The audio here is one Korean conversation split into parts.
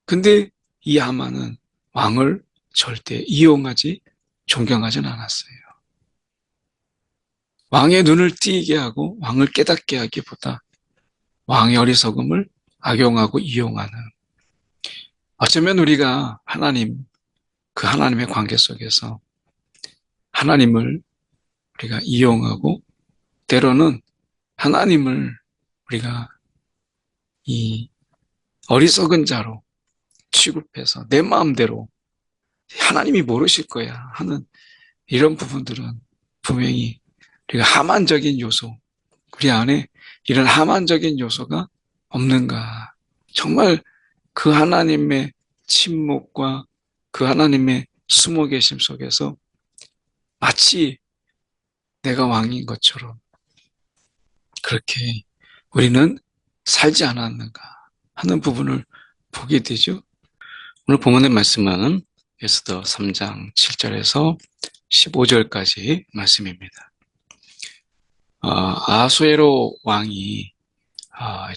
근데 이 하만은 왕을 절대 이용하지, 존경하진 않았어요. 왕의 눈을 띄게 하고 왕을 깨닫게 하기보다 왕의 어리석음을 악용하고 이용하는, 어쩌면 우리가 그 하나님의 관계 속에서 하나님을 우리가 이용하고 때로는 하나님을 우리가 이 어리석은 자로 취급해서 내 마음대로 하나님이 모르실 거야 하는 이런 부분들은 분명히 우리가 하만적인 요소, 우리 안에 이런 하만적인 요소가 없는가. 정말 그 하나님의 침묵과 그 하나님의 숨어 계심 속에서 마치 내가 왕인 것처럼 그렇게 우리는 살지 않았는가 하는 부분을 보게 되죠. 오늘 본문의 말씀은 에스더 3장 7절에서 15절까지 말씀입니다. 아수에로 왕이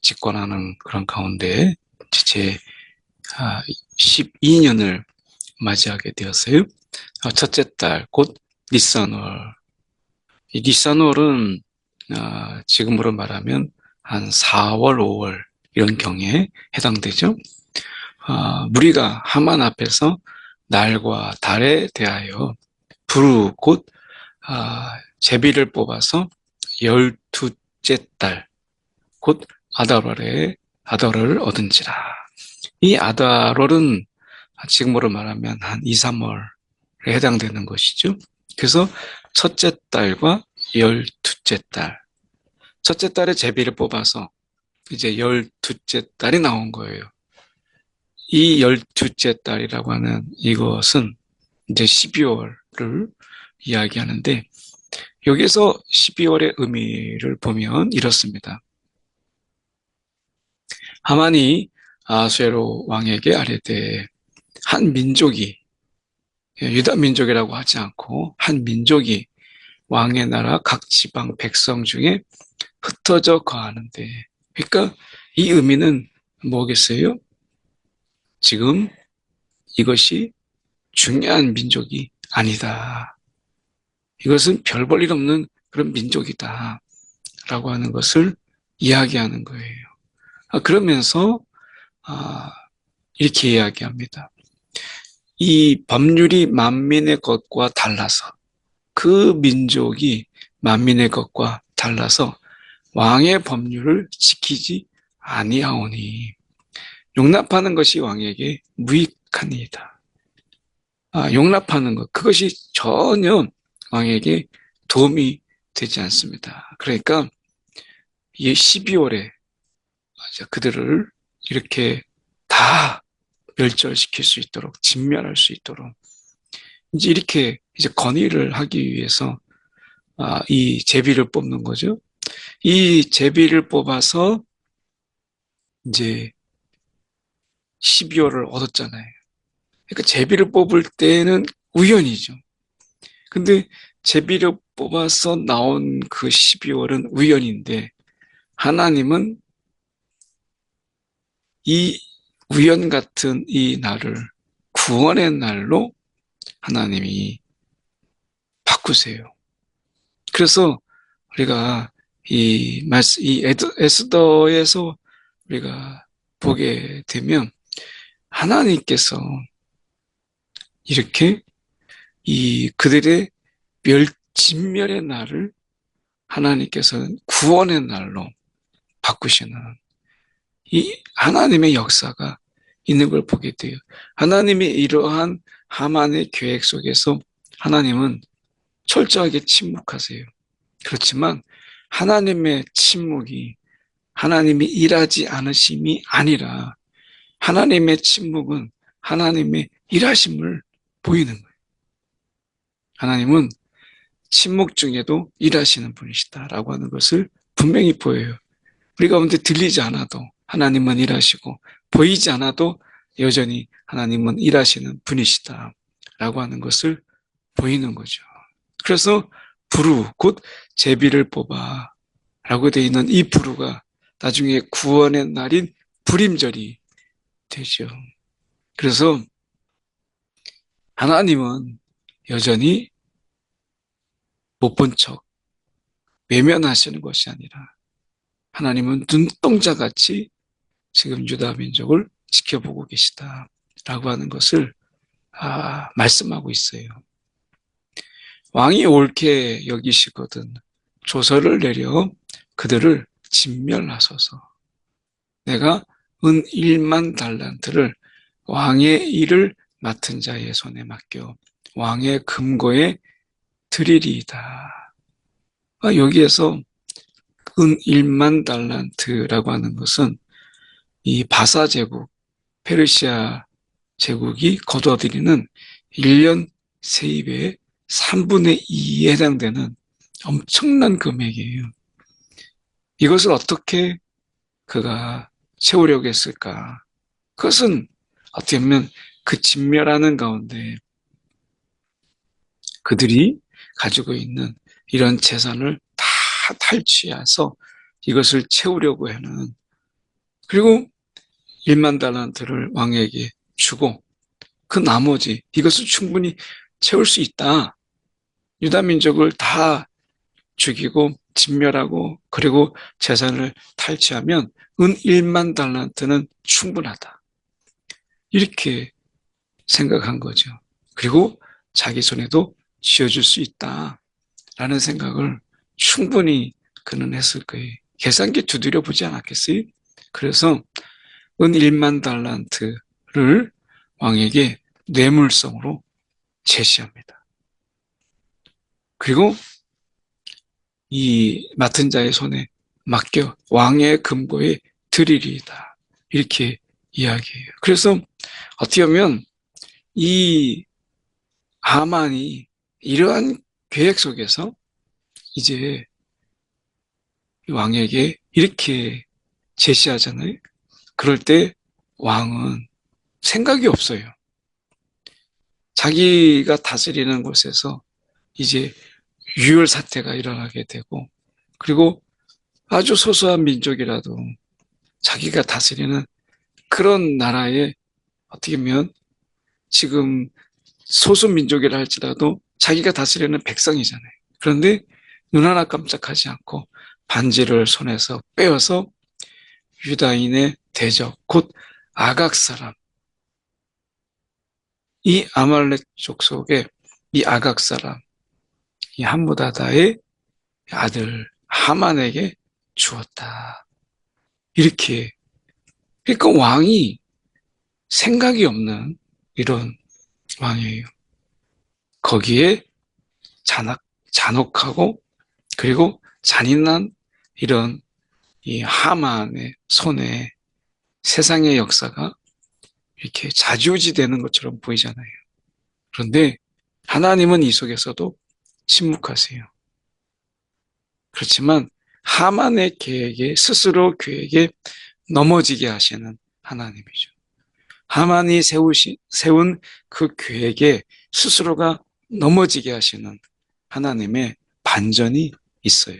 집권하는 그런 가운데 제 12년을 맞이하게 되었어요. 첫째 달, 곧 니산월. 이 니산월은 지금으로 말하면 한 4월, 5월 이런 경에 해당되죠. 무리가 하만 앞에서 날과 달에 대하여 부르 곧 제비를 뽑아서 12째 달, 곧 아달월을 얻은지라. 이 아달월은 지금으로 말하면 한 2, 3월에 해당되는 것이죠. 그래서 첫째 달과 12째 달, 첫째 달에 제비를 뽑아서 이제 12째 달이 나온 거예요. 이 12째 달이라고 하는 이것은 이제 12월을 이야기하는데, 여기서 12월의 의미를 보면 이렇습니다. 하만이 아수에로 왕에게 아뢰되 한 민족이, 유다 민족이라고 하지 않고 한 민족이 왕의 나라 각 지방 백성 중에 흩어져 거하는데, 그러니까 이 의미는 뭐겠어요? 지금 이것이 중요한 민족이 아니다. 이것은 별 볼 일 없는 그런 민족이다. 라고 하는 것을 이야기하는 거예요. 그러면서 이렇게 이야기합니다. 이 법률이 만민의 것과 달라서, 그 민족이 만민의 것과 달라서 왕의 법률을 지키지 아니하오니 용납하는 것이 왕에게 무익하니이다. 용납하는 것, 그것이 전혀 왕에게 도움이 되지 않습니다. 그러니까 이 12월에 그들을 이렇게 다 멸절시킬 수 있도록, 진멸할 수 있도록 이제 이렇게 이제 건의를 하기 위해서 이 제비를 뽑는 거죠. 이 제비를 뽑아서 이제 12월을 얻었잖아요. 그러니까 제비를 뽑을 때는 우연이죠. 근데 제비를 뽑아서 나온 그 12월은 우연인데, 하나님은 이 우연 같은 이 날을 구원의 날로 하나님이 바꾸세요. 그래서 우리가 이 에스더에서 우리가 보게 되면 하나님께서 이렇게 이 그들의 진멸의 날을 하나님께서는 구원의 날로 바꾸시는 이 하나님의 역사가 있는 걸 보게 돼요. 하나님이 이러한 하만의 계획 속에서 하나님은 철저하게 침묵하세요. 그렇지만 하나님의 침묵이 하나님이 일하지 않으심이 아니라, 하나님의 침묵은 하나님의 일하심을 보이는 거예요. 하나님은 침묵 중에도 일하시는 분이시다라고 하는 것을 분명히 보여요. 우리 가운데 들리지 않아도 하나님은 일하시고, 보이지 않아도 여전히 하나님은 일하시는 분이시다라고 하는 것을 보이는 거죠. 그래서 부르, 곧 제비를 뽑아 라고 되어 있는 이 부르가 나중에 구원의 날인 불임절이 되죠. 그래서 하나님은 여전히 못 본 척 외면하시는 것이 아니라 하나님은 눈동자같이 지금 유다 민족을 지켜보고 계시다라고 하는 것을 말씀하고 있어요. 왕이 옳게 여기시거든 조서를 내려 그들을 진멸하소서. 내가 은 1만 달란트를 왕의 일을 맡은 자의 손에 맡겨 왕의 금고에 드리리이다. 여기에서 은 1만 달란트라고 하는 것은 이 바사 제국, 페르시아 제국이 거둬들이는 1년 세입의 3분의 2에 해당되는 엄청난 금액이에요. 이것을 어떻게 그가 채우려고 했을까? 그것은 어떻게 보면 그 진멸하는 가운데 그들이 가지고 있는 이런 재산을 다 탈취해서 이것을 채우려고 하는, 그리고 1만 달란트를 왕에게 주고 그 나머지 이것을 충분히 채울 수 있다. 유다 민족을 다 죽이고 진멸하고 그리고 재산을 탈취하면 은 1만 달란트는 충분하다. 이렇게 생각한 거죠. 그리고 자기 손에도 쥐어줄 수 있다라는 생각을 충분히 그는 했을 거예요. 계산기 두드려 보지 않았겠어요? 그래서 은 1만 달란트를 왕에게 뇌물성으로 제시합니다. 그리고 이 맡은 자의 손에 맡겨 왕의 금고에 드리리이다. 이렇게 이야기해요. 그래서 어떻게 보면 이 하만이 이러한 계획 속에서 이제 왕에게 이렇게 제시하잖아요. 그럴 때 왕은 생각이 없어요. 자기가 다스리는 곳에서 이제 유혈 사태가 일어나게 되고, 그리고 아주 소소한 민족이라도 자기가 다스리는 그런 나라에 어떻게 보면 지금 소수 민족이라 할지라도 자기가 다스리는 백성이잖아요. 그런데 눈 하나 깜짝하지 않고 반지를 손에서 빼어서 유다인의 대적, 곧 아각 사람, 이 아말렉 족속의 이 아각 사람, 이 함무다다의 아들 하만에게 주었다. 이렇게. 그러니까 왕이 생각이 없는 이런 왕이에요. 거기에 잔혹하고 그리고 잔인한 이런 이 하만의 손에 세상의 역사가 이렇게 좌지우지되는 것처럼 보이잖아요. 그런데 하나님은 이 속에서도 침묵하세요. 그렇지만 하만의 계획에 스스로 계획에 넘어지게 하시는 하나님이죠. 하만이 세운 그 계획에 스스로가 넘어지게 하시는 하나님의 반전이 있어요.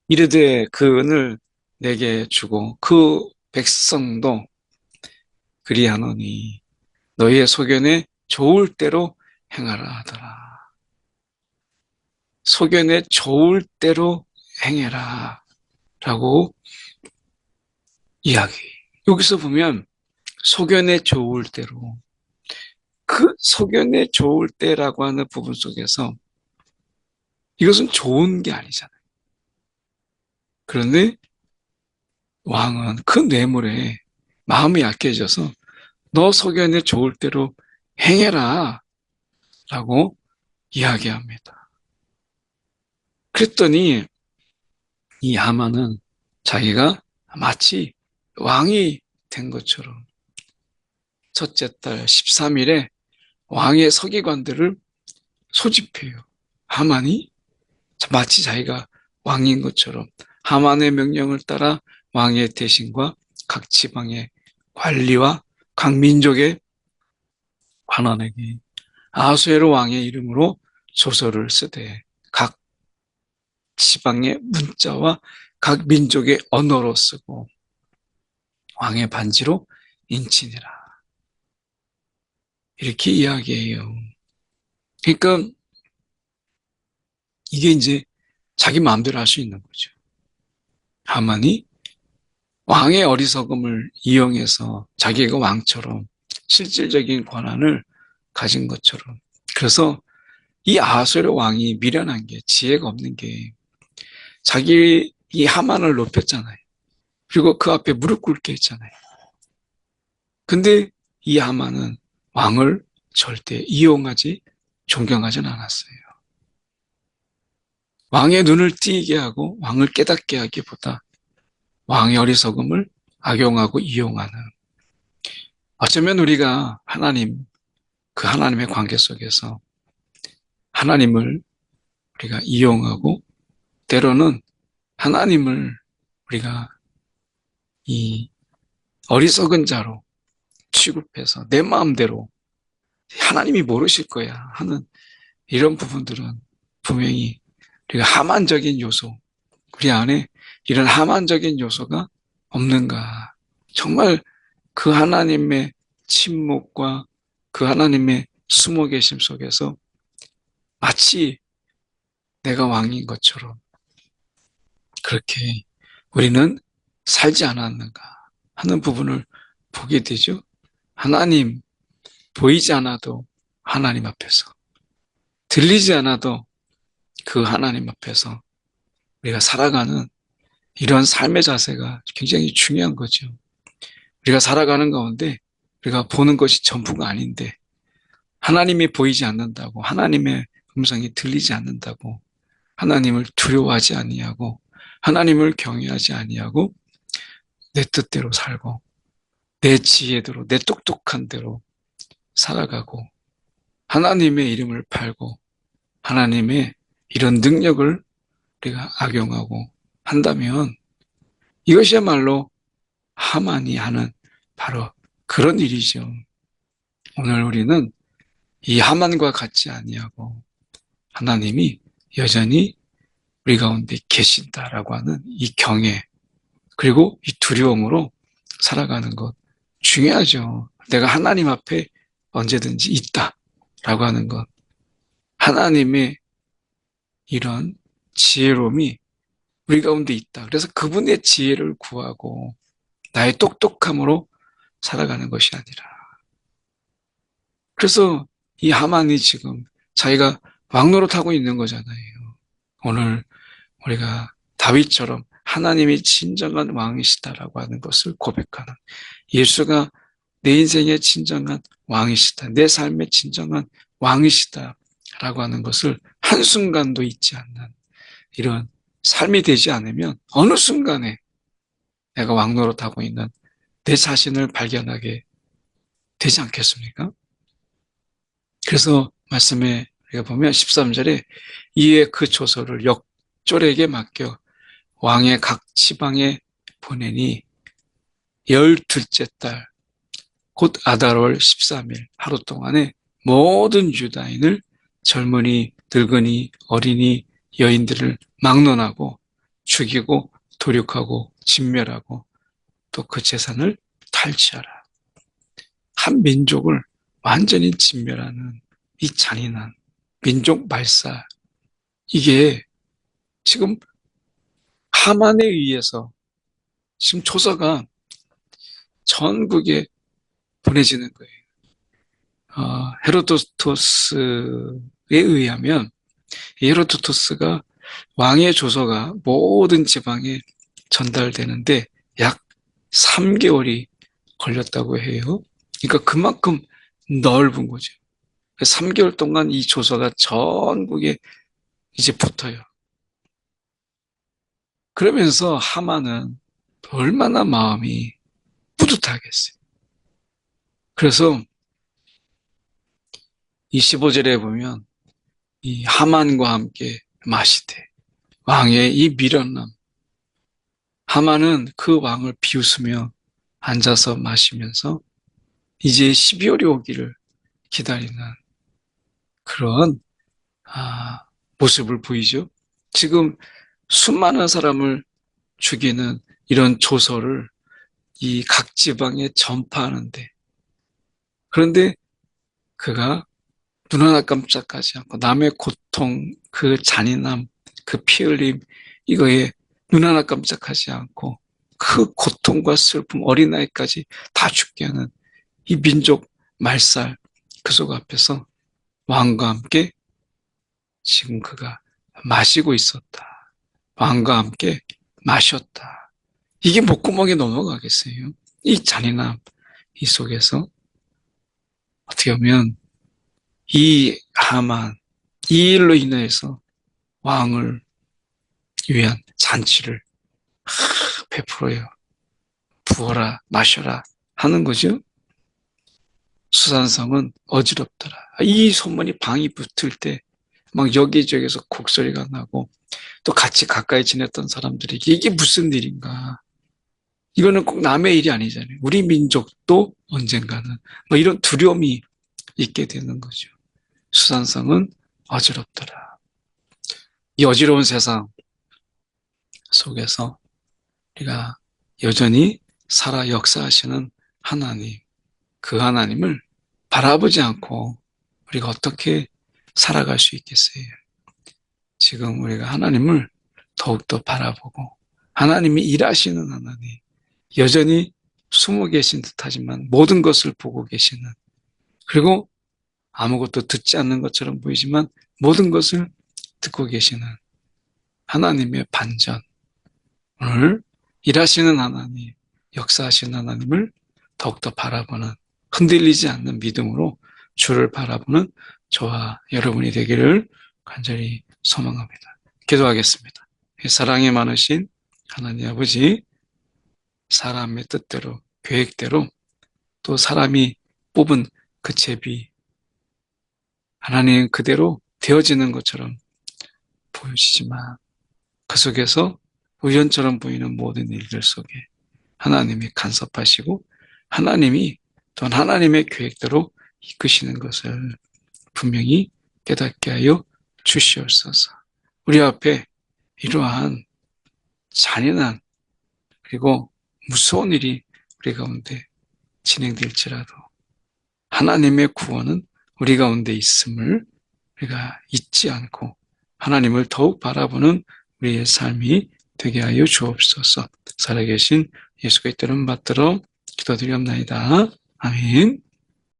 이르되 그 은을 내게 주고 그 백성도 그리하노니 너희의 소견에 좋을 대로 행하라 하더라. 소견에 좋을 대로 행해라 라고 이야기. 여기서 보면 소견에 좋을 대로, 그 소견에 좋을 때라고 하는 부분 속에서 이것은 좋은 게 아니잖아요. 그런데 왕은 그 뇌물에 마음이 약해져서 너 소견에 좋을 대로 행해라 라고 이야기합니다. 그랬더니 이 하만은 자기가 마치 왕이 된 것처럼 첫째 달 13일에 왕의 서기관들을 소집해요. 하만이 마치 자기가 왕인 것처럼 하만의 명령을 따라 왕의 대신과 각 지방의 관리와 각 민족의 관원에게 아수에로 왕의 이름으로 조서를 쓰되 각 지방의 문자와 각 민족의 언어로 쓰고 왕의 반지로 인친이라. 이렇게 이야기해요. 그러니까 이게 이제 자기 마음대로 할 수 있는 거죠. 하만이 왕의 어리석음을 이용해서 자기가 왕처럼 실질적인 권한을 가진 것처럼. 그래서 이 아하수에로 왕이 미련한 게, 지혜가 없는 게, 자기 이 하만을 높였잖아요. 그리고 그 앞에 무릎 꿇게 했잖아요. 근데 이 하만은 왕을 절대 이용하지, 존경하진 않았어요. 왕의 눈을 띄게 하고 왕을 깨닫게 하기보다 왕의 어리석음을 악용하고 이용하는, 어쩌면 우리가 하나님, 그 하나님의 관계 속에서 하나님을 우리가 이용하고 때로는 하나님을 우리가 이 어리석은 자로 취급해서 내 마음대로 하나님이 모르실 거야 하는 이런 부분들은 분명히 우리가 하만적인 요소, 우리 안에 이런 하만적인 요소가 없는가. 정말 그 하나님의 침묵과 그 하나님의 숨어 계심 속에서 마치 내가 왕인 것처럼 그렇게 우리는 살지 않았는가 하는 부분을 보게 되죠. 하나님, 보이지 않아도 하나님 앞에서, 들리지 않아도 그 하나님 앞에서 우리가 살아가는 이런 삶의 자세가 굉장히 중요한 거죠. 우리가 살아가는 가운데 우리가 보는 것이 전부가 아닌데 하나님이 보이지 않는다고, 하나님의 음성이 들리지 않는다고, 하나님을 두려워하지 아니하고 하나님을 경외하지 아니하고 내 뜻대로 살고 내 지혜대로, 내 똑똑한 대로 살아가고 하나님의 이름을 팔고 하나님의 이런 능력을 우리가 악용하고 한다면 이것이야말로 하만이 하는 바로 그런 일이죠. 오늘 우리는 이 하만과 같지 아니하고 하나님이 여전히 우리 가운데 계신다라고 하는 이 경외, 그리고 이 두려움으로 살아가는 것 중요하죠. 내가 하나님 앞에 언제든지 있다라고 하는 것, 하나님의 이런 지혜로움이 우리 가운데 있다. 그래서 그분의 지혜를 구하고 나의 똑똑함으로 살아가는 것이 아니라. 그래서 이 하만이 지금 자기가 왕노릇하고 있는 거잖아요. 오늘 우리가 다윗처럼 하나님이 진정한 왕이시다라고 하는 것을 고백하는, 예수가 내 인생의 진정한 왕이시다, 내 삶의 진정한 왕이시다라고 하는 것을 한순간도 잊지 않는 이런 삶이 되지 않으면 어느 순간에 내가 왕노릇하고 있는 내 자신을 발견하게 되지 않겠습니까? 그래서 말씀에 우리가 보면 13절에 이에 그 조서를 역졸에게 맡겨 왕의 각 지방에 보내니 12째 달 곧 아달월 13일 하루 동안에 모든 유다인을, 젊은이, 늙은이, 어린이, 여인들을 막론하고 죽이고 도륙하고 진멸하고 또 그 재산을 탈취하라. 한 민족을 완전히 진멸하는 이 잔인한 민족 말살, 이게 지금 하만에 의해서 지금 조서가 전국에 보내지는 거예요. 헤로도토스에 의하면 헤로도토스가 왕의 조서가 모든 지방에 전달되는데 약 3개월이 걸렸다고 해요. 그러니까 그만큼 넓은 거죠. 3개월 동안 이 조서가 전국에 이제 붙어요. 그러면서 하만은 얼마나 마음이 뿌듯하겠어요. 그래서 이 15절에 보면 이 하만과 함께 마시되, 왕의 이 미련남, 하만은 그 왕을 비웃으며 앉아서 마시면서 이제 12월이 오기를 기다리는 그런 모습을 보이죠. 지금 수많은 사람을 죽이는 이런 조서를 이 각 지방에 전파하는데, 그런데 그가 눈 하나 깜짝하지 않고 남의 고통, 그 잔인함, 그 피 흘림, 이거에 눈 하나 깜짝하지 않고 그 고통과 슬픔, 어린아이까지 다 죽게 하는 이 민족 말살, 그 속 앞에서 왕과 함께 지금 그가 마시고 있었다. 왕과 함께 마셨다. 이게 목구멍에 넘어가겠어요? 이 잔인함, 이 속에서 어떻게 보면 이 하만, 이 일로 인해서 왕을 위한 잔치를 베풀어요. 부어라, 마셔라 하는 거죠. 수산성은 어지럽더라. 이 소문이 방이 붙을 때 막 여기저기서 곡소리가 나고 또 같이 가까이 지냈던 사람들이 이게 무슨 일인가. 이거는 꼭 남의 일이 아니잖아요. 우리 민족도 언젠가는 뭐 이런 두려움이 있게 되는 거죠. 수산성은 어지럽더라. 이 어지러운 세상 속에서 우리가 여전히 살아 역사하시는 하나님, 그 하나님을 바라보지 않고 우리가 어떻게 살아갈 수 있겠어요? 지금 우리가 하나님을 더욱더 바라보고 하나님이 일하시는 하나님, 여전히 숨어 계신 듯하지만 모든 것을 보고 계시는, 그리고 아무것도 듣지 않는 것처럼 보이지만 모든 것을 듣고 계시는 하나님의 반전, 오늘 일하시는 하나님, 역사하시는 하나님을 더욱더 바라보는, 흔들리지 않는 믿음으로 주를 바라보는 저와 여러분이 되기를 간절히 소망합니다. 기도하겠습니다. 사랑이 많으신 하나님 아버지, 사람의 뜻대로, 계획대로 또 사람이 뽑은 그 제비, 하나님 그대로 되어지는 것처럼 보이시지만 그 속에서 우연처럼 보이는 모든 일들 속에 하나님이 간섭하시고 하나님이 또한 하나님의 계획대로 이끄시는 것을 분명히 깨닫게 하여 주시옵소서. 우리 앞에 이러한 잔인한 그리고 무서운 일이 우리 가운데 진행될지라도 하나님의 구원은 우리 가운데 있음을 우리가 잊지 않고 하나님을 더욱 바라보는 우리의 삶이 되게 하여 주옵소서. 살아계신 예수가 있도록 받들어 기도드리옵나이다. 아멘.